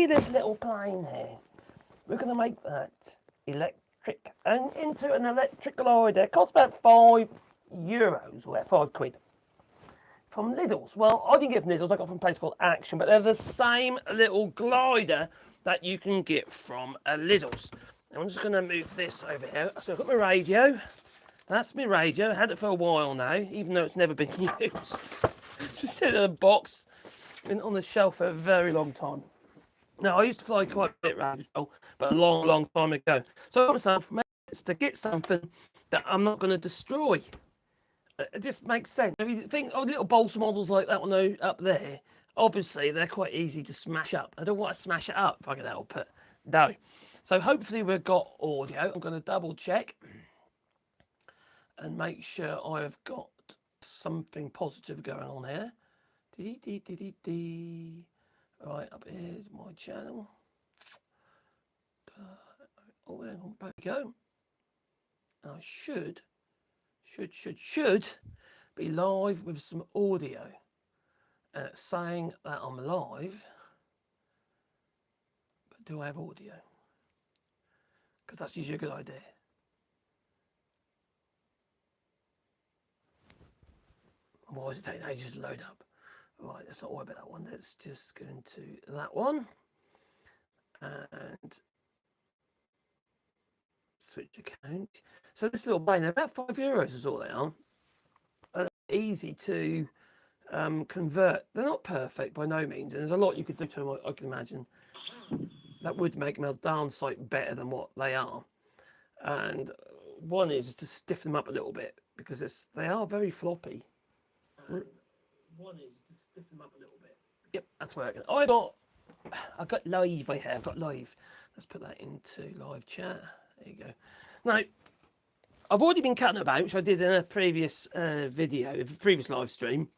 see this little plane here? We're going to make that electric and into an electric glider. It costs about €5 or £5 from Lidl's. Well, I didn't get from Lidl's, I got from a place called Action, but they're the same little glider that you can get from Lidl's. And I'm just going to move this over here. So I've got my radio. That's my radio. I had it for a while now, even though it's never been used. Just sit in a box on the shelf for a very long time. Now, I used to fly quite a bit Radio Control, but a long, long time ago. So I got myself to get something that I'm not going to destroy. It just makes sense. If you think of little balsa models like that one up there, obviously they're quite easy to smash up. I don't want to smash it up if I can help it. No. So hopefully we've got audio. I'm going to double check and make sure I've got something positive going on here. Right, up here's my channel. Oh, hang on, back we go. I should be live with some audio. And it's saying that I'm live. But do I have audio? Because that's usually a good idea. Why is it taking ages to load up? Right, let's not worry about that one. Let's just go into that one. And switch account. So this little plane, about €5 is all they are. Easy to convert. They're not perfect by no means, and there's a lot you could do to them, I can imagine. That would make them a darn sight better than what they are. And one is to stiffen them up a little bit, because they are very floppy. One is to stiffen them up a little bit. Yep, that's working. I've got live. I've got live. Let's put that into live chat. There you go. Now, I've already been cutting about, which I did in a previous video, previous live stream,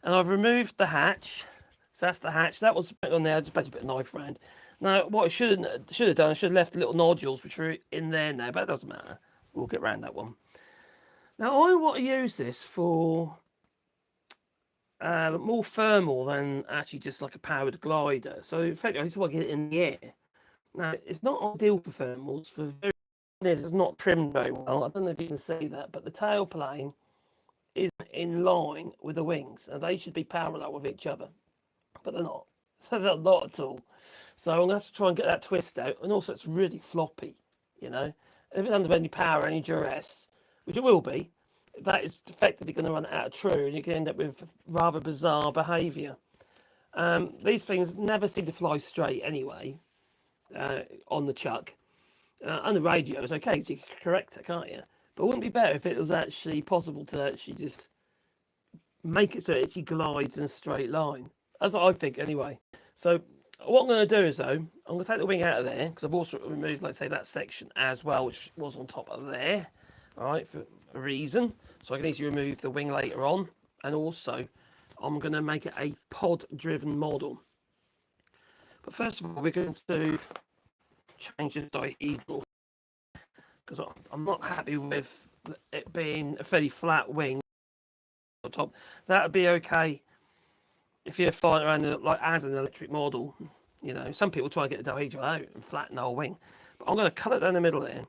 and I've removed the hatch. So that's the hatch. That was on there. I just basically put a knife around. Now, what I should have done, I should have left the little nodules, which are in there now, but it doesn't matter. We'll get around that one. Now, I want to use this for more thermal than actually just like a powered glider. So, in fact, I just want to get it in the air. Now, it's not ideal for thermals. It's not trimmed very well. I don't know if you can see that, but the tailplane is in line with the wings, and they should be parallel with each other, but they're not. So they're not at all. So I'm going to have to try and get that twist out, and also it's really floppy, you know. And if it's under any power, any duress, which it will be, that is effectively going to run out of true, and you can end up with rather bizarre behaviour. These things never seem to fly straight anyway on the chuck. On the radio, it's okay, so you can correct it, can't you? But wouldn't it be better if it was actually possible to actually just make it so it actually glides in a straight line? That's what I think, anyway. So what I'm going to do is, though, I'm going to take the wing out of there, because I've also removed, like, say, that section as well, which was on top of there, all right, for a reason. So I can easily remove the wing later on. And also, I'm going to make it a pod-driven model. But first of all, we're going to change the dihedral, because I'm not happy with it being a fairly flat wing on top. That would be okay if you're flying around like as an electric model. You know, some people try and get the dihedral out and flatten the whole wing, but I'm going to cut it down the middle there,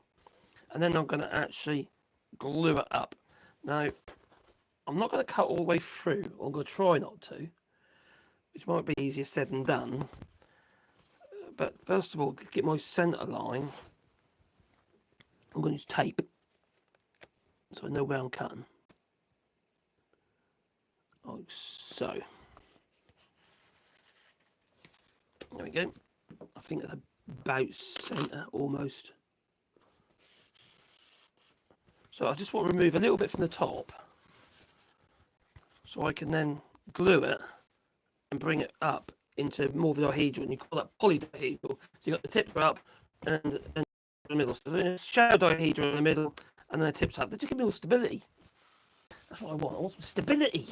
and then I'm going to actually glue it up. Now, I'm not going to cut all the way through. I'm going to try not to, which might be easier said than done. But first of all, to get my centre line, I'm going to use tape, so I know where I'm cutting. Like so. There we go. I think that's about centre almost. So I just want to remove a little bit from the top, so I can then glue it and bring it up into more of the dihedral, and you call that polydihedral. So you got the tips up and the middle. So there's a shallow dihedral in the middle, and then the tips up. They just give me more stability. That's what I want. I want some stability.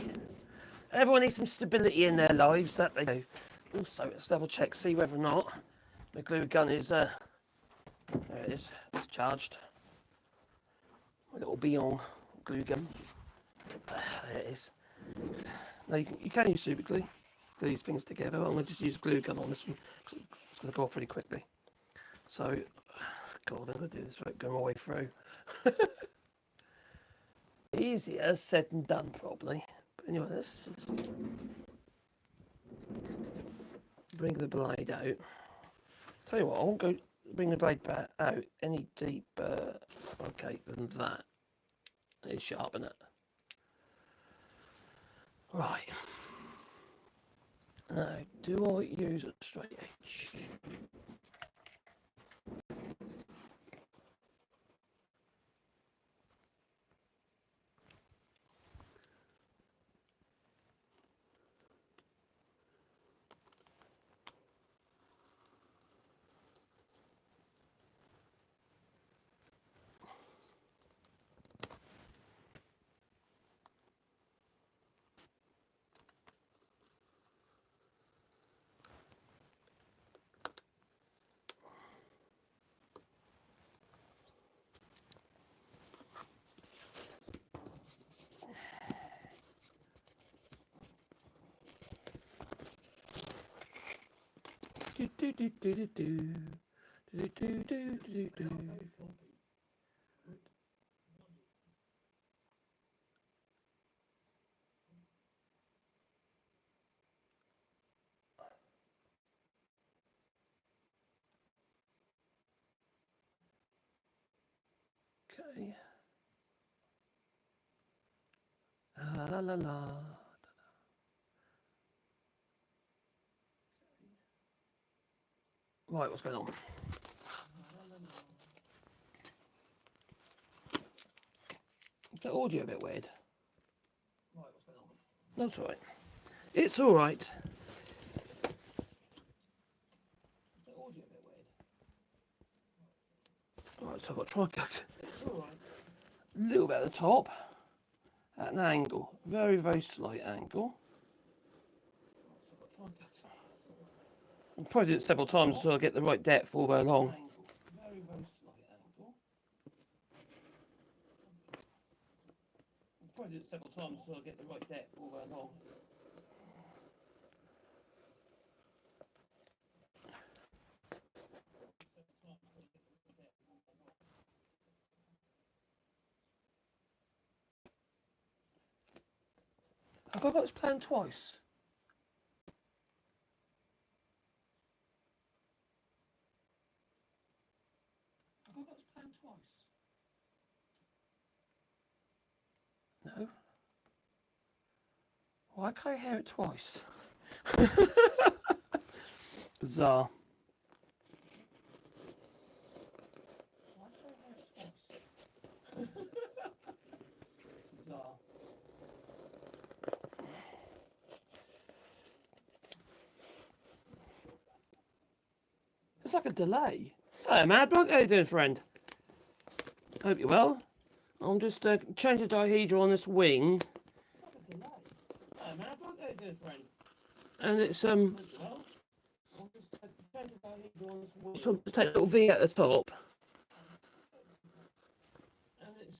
Everyone needs some stability in their lives, that they do. Also, let's double check, see whether or not the glue gun is there it is, it's charged. My little Beyond glue gun. There it is. Now you can use super glue these things together. I'm going to just use glue gun on this one. It's going to go off really quickly. So, God, I'm going to do this without going my way through. Easier said than done, probably. But anyway, let's bring the blade out. Tell you what, I won't go bring the blade back out any deeper, okay, than that. It's sharpen it. Right. Now, do I use a straight edge? Okay. La la la. Right, what's going on? Is the audio a bit weird? Right, what's going on? No, it's all right. It's all right. Is the audio a bit weird? Right, so I've got to try and go. It's all right. A little bit at the top, at an angle, very, very slight angle. I'll probably do it several times until I get the right depth all the way along. Very, very slight angle. I'll probably do it several times until I get the right depth all the way along. Have I got this plan twice? Have I got this plan twice? No. Why can't I hear it twice? Bizarre. Why can't I hear it twice? Bizarre. It's like a delay. Hello, Mad Bug. How you doing, friend? Hope you're well. I'm just changing the dihedral on this wing. It's like a delay. Hello, Mad Bug. How you doing, friend? And it's So just take a little V at the top. And it's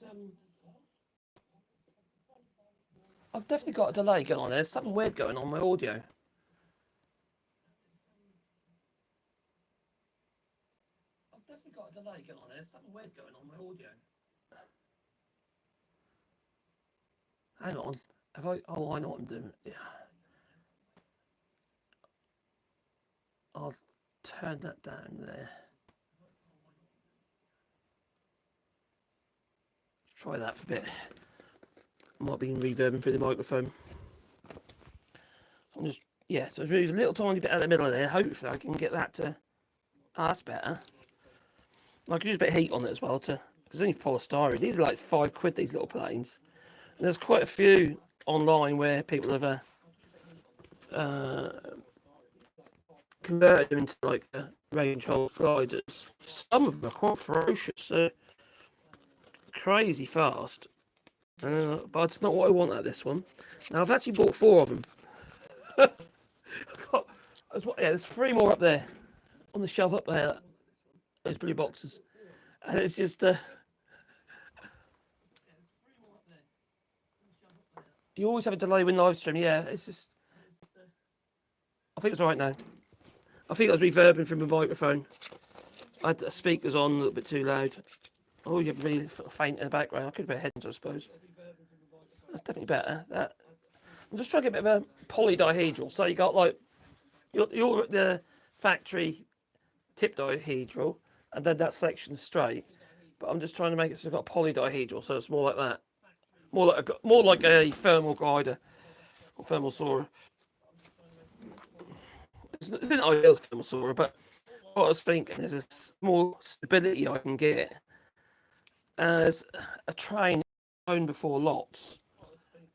I've definitely got a delay going on there. There's something weird going on my audio. I've definitely got a delay going on there. There's something weird going on my audio. Hang on. Have I? Oh, I know what I'm doing. Yeah. I'll turn that down there. Try that for a bit. Might be reverbing through the microphone. I'm just, yeah, so there's a little tiny bit at the middle of there. Hopefully I can get that to, that's better. I can use a bit of heat on it as well because it's only polystyrene. These are like £5, these little planes. And there's quite a few online where people have converted them into like radio control gliders. Some of them are quite ferocious, crazy fast. But it's not what I want at this one. Now I've actually bought 4 of them. There's 3 more up there on the shelf up there. Those blue boxes, and it's just you always have a delay with live stream. Yeah, it's just I think it's all right now. I think I was reverbing from the microphone. I had the speakers on a little bit too loud. Oh, you're really faint in the background. I could have headphones, I suppose. That's definitely better. That. I'm just trying to get a bit of a polydihedral. So you got like you're at the factory tip dihedral, and then that section's straight. But I'm just trying to make it so it's got a polydihedral, so it's more like that. More like a thermal glider or thermal soarer. It's not ideal as a thermal soarer, but what I was thinking is there's more stability I can get as a train owned before lots.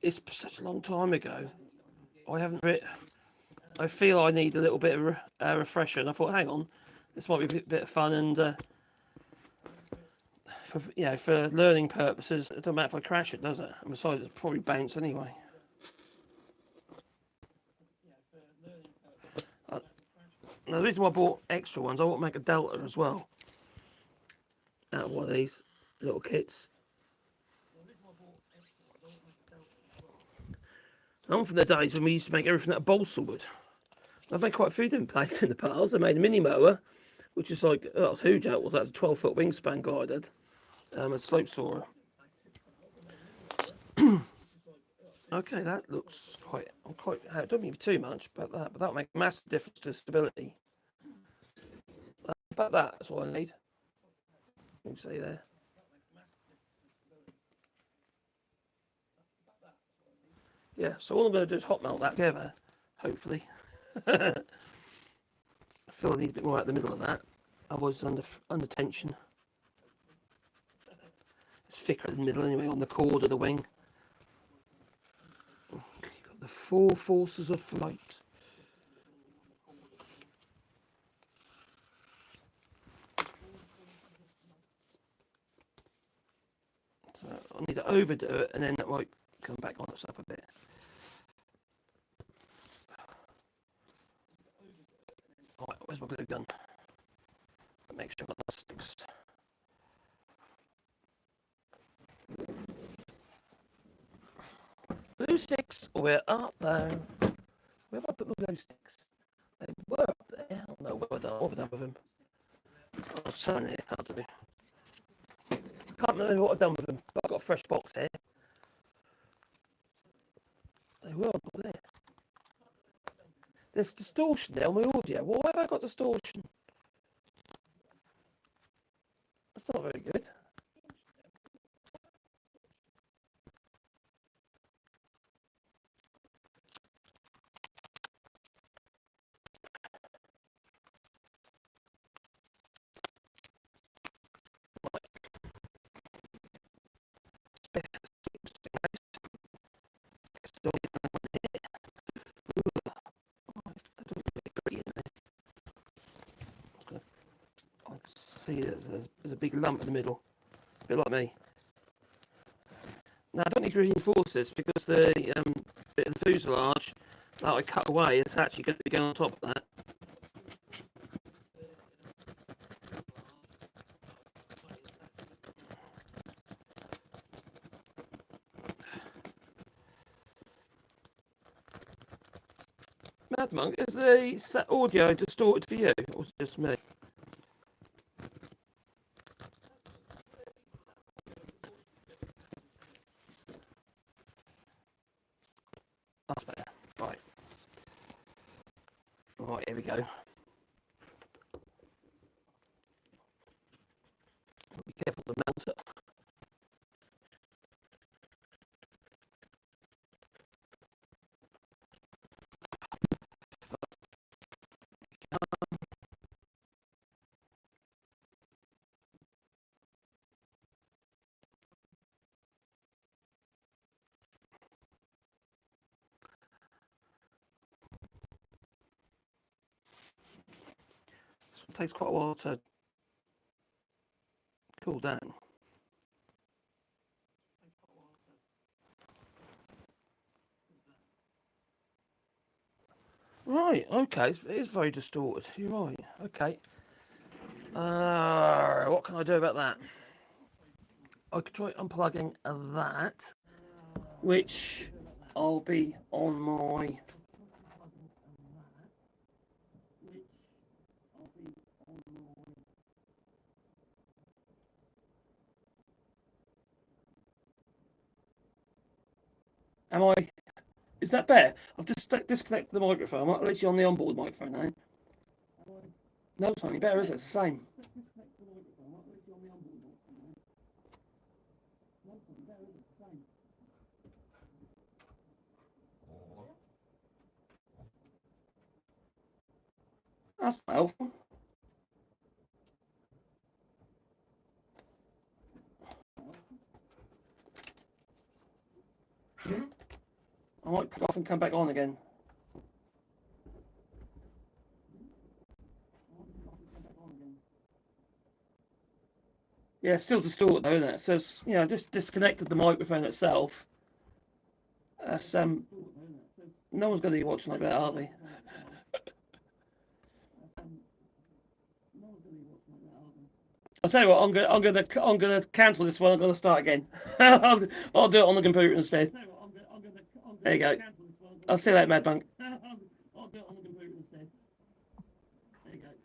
It's such a long time ago. I haven't I feel I need a little bit of a refresher, and I thought, hang on, this might be a bit of fun, and for learning purposes, it doesn't matter if I crash it, does it? And besides, it'll probably bounce anyway. Now, the reason why I bought extra ones, I want to make a Delta as well out of one of these little kits. I'm from the days when we used to make everything out of balsa wood. I've made quite a few different plates in the past. I made a mini mower, which is like, that was huge. That was a 12-foot wingspan guided, a slope soarer. Okay, that looks quite. It don't need too much, but that'll make a massive difference to stability. About that's all I need. You can see there. Yeah, so all I'm going to do is hot melt that together, hopefully. I feel I need a bit more out the middle of that. I was under tension. It's thicker in the middle anyway, on the chord of the wing. You've got the 4 forces of flight. So I need to overdo it, and then that might come back on itself a bit. Right, where's my glue gun? Make sure that sticks. Glue sticks, where are they? Where have I put my glue sticks? They were up there. I don't know what I've done with them. Oh, something here, that'll do. Can't remember what I've done with them, but I've got a fresh box here. They were up there. There's distortion there on my audio. Why have I got distortion? That's not very good. See, there's a big lump in the middle, a bit like me. Now I don't need to reinforce this because the bit of the fuselage that I cut away is actually going to be going on top of that. Mad Monk, is the audio distorted for you, or is it just me? That's better. Right. Right, here we go. Be careful to mount it. It takes quite a while to cool down. Right, okay, it is very distorted. You're right, okay. What can I do about that? I could try unplugging that, which I'll be on my Am I? Is that better? I've just disconnected the microphone. I'm literally on the onboard microphone now. No, it's not any better, is it? It's the same. That's not helpful. I might click off and come back on again. Yeah, still distorted though, isn't it? So it's, you know, just disconnected the microphone itself. That's no one's going to be watching like that, are they? I'll tell you what, I'm gonna cancel this one. I'm gonna start again. I'll do it on the computer instead. There you go. I'll see you later, Mad Bunk.